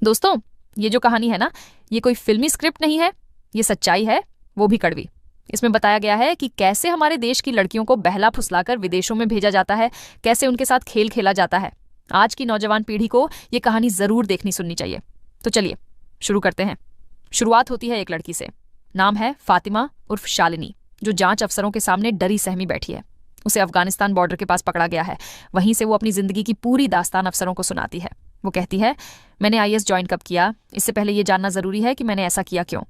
दोस्तों, ये जो कहानी है ना, ये कोई फिल्मी स्क्रिप्ट नहीं है, ये सच्चाई है, वो भी कड़वी। इसमें बताया गया है कि कैसे हमारे देश की लड़कियों को बहला फुसलाकर विदेशों में भेजा जाता है, कैसे उनके साथ खेल खेला जाता है। आज की नौजवान पीढ़ी को ये कहानी जरूर देखनी सुननी चाहिए। तो चलिए शुरू करते हैं। शुरुआत होती है एक लड़की से। नाम है फातिमा उर्फ शालिनी, जो जांच अफसरों के सामने डरी सहमी बैठी है। उसे अफगानिस्तान बॉर्डर के पास पकड़ा गया है। वहीं से वो अपनी जिंदगी की पूरी दास्तान अफसरों को सुनाती है। वो कहती है, मैंने आईएएस ज्वाइन कब किया, इससे पहले ये जानना जरूरी है कि मैंने ऐसा किया क्यों।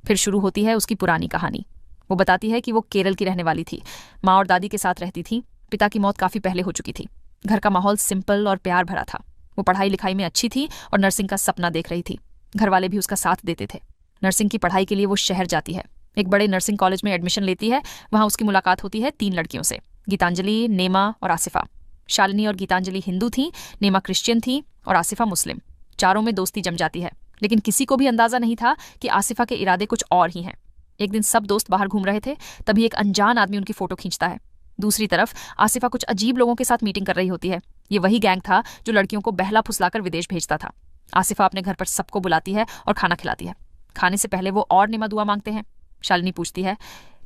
फिर शुरू होती है उसकी पुरानी कहानी। वो बताती है कि वो केरल की रहने वाली थी, माँ और दादी के साथ रहती थी। पिता की मौत काफी पहले हो चुकी थी। घर का माहौल सिंपल और प्यार भरा था। वो पढ़ाई लिखाई में अच्छी थी और नर्सिंग का सपना देख रही थी। घर वाले भी उसका साथ देते थे। नर्सिंग की पढ़ाई के लिए वो शहर जाती है। एक बड़े नर्सिंग कॉलेज में एडमिशन लेती है। वहां उसकी मुलाकात होती है 3 लड़कियों से, गीतांजलि, नेमा और आसिफा। शालिनी और गीतांजलि हिंदू थी, नेमा क्रिश्चियन थी और आसिफा मुस्लिम। चारों में दोस्ती जम जाती है, लेकिन किसी को भी अंदाजा नहीं था कि आसिफा के इरादे कुछ और ही हैं। एक दिन सब दोस्त बाहर घूम रहे थे, तभी एक अनजान आदमी उनकी फोटो खींचता है। दूसरी तरफ आसिफा कुछ अजीब लोगों के साथ मीटिंग कर रही होती है। ये वही गैंग था जो लड़कियों को बहला फुसलाकर विदेश भेजता था। आसिफा अपने घर पर सबको बुलाती है और खाना खिलाती है। खाने से पहले वो और नेमा दुआ मांगते हैं। शालिनी पूछती है,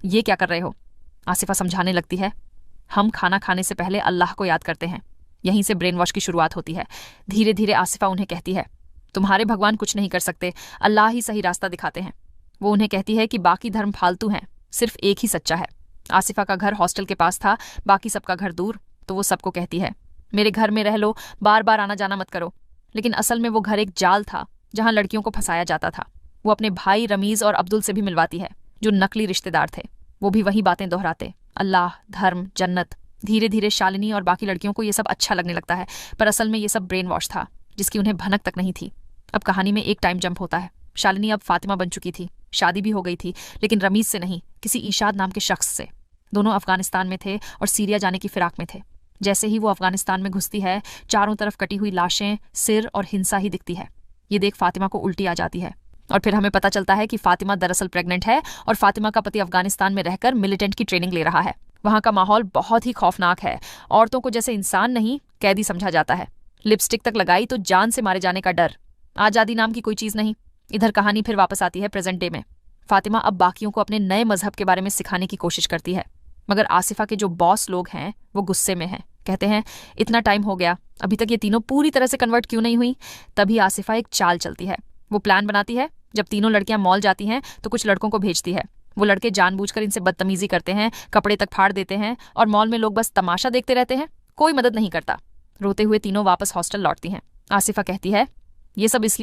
ये क्या कर रहे हो? आसिफा समझाने लगती है, हम खाना खाने से पहले अल्लाह को याद करते हैं। यहीं से ब्रेन वॉश की शुरुआत होती है। धीरे धीरे आसिफा उन्हें कहती है, तुम्हारे भगवान कुछ नहीं कर सकते, अल्लाह ही सही रास्ता दिखाते हैं। वो उन्हें कहती है कि बाकी धर्म फालतू हैं, सिर्फ एक ही सच्चा है। आसिफा का घर हॉस्टल के पास था, बाकी सबका घर दूर। तो वो सबको कहती है, मेरे घर में रह लो, बार बार आना जाना मत करो। लेकिन असल में वो घर एक जाल था जहां लड़कियों को फंसाया जाता था। वो अपने भाई रमीज और अब्दुल से भी मिलवाती है, जो नकली रिश्तेदार थे। वो भी वही बातें दोहराते, अल्लाह, धर्म, जन्नत। धीरे धीरे शालिनी और बाकी लड़कियों को ये सब अच्छा लगने लगता है, पर असल में ये सब ब्रेन वॉश था, जिसकी उन्हें भनक तक नहीं थी। अब कहानी में एक टाइम जंप होता है। शालिनी अब फातिमा बन चुकी थी, शादी भी हो गई थी, लेकिन रमीज से नहीं, किसी ईशाद नाम के शख्स से। दोनों अफगानिस्तान में थे और सीरिया जाने की फिराक में थे। जैसे ही वो अफगानिस्तान में घुसती है, चारों तरफ कटी हुई लाशें, सिर और हिंसा ही दिखती है। ये देख फातिमा को उल्टी आ जाती है और फिर हमें पता चलता है कि फातिमा दरअसल प्रेग्नेंट है और फातिमा का पति अफगानिस्तान में रहकर मिलिटेंट की ट्रेनिंग ले रहा है। वहां का माहौल बहुत ही खौफनाक है। औरतों को जैसे इंसान नहीं, कैदी समझा जाता है। लिपस्टिक तक लगाई तो जान से मारे जाने का डर। आजादी नाम की कोई चीज नहीं। इधर कहानी फिर वापस आती है प्रेजेंट डे में। फातिमा अब बाकियों को अपने नए मजहब के बारे में सिखाने की कोशिश करती है, मगर आसिफा के जो बॉस लोग हैं वो गुस्से में हैं। कहते हैं, इतना टाइम हो गया, अभी तक ये तीनों पूरी तरह से कन्वर्ट क्यों नहीं हुई? तभी आसिफा एक चाल चलती है। वो प्लान बनाती है। जब तीनों लड़कियां मॉल जाती हैं तो कुछ लड़कों को भेजती है। वो लड़के जानबूझकर इनसे बदतमीजी करते हैं, कपड़े तक फाड़ देते हैं और मॉल में लोग बस तमाशा देखते रहते हैं, कोई मदद नहीं करता। रोते हुए तीनों वापस हॉस्टल लौटती हैं। आसिफा कहती है, ये सब इसलिए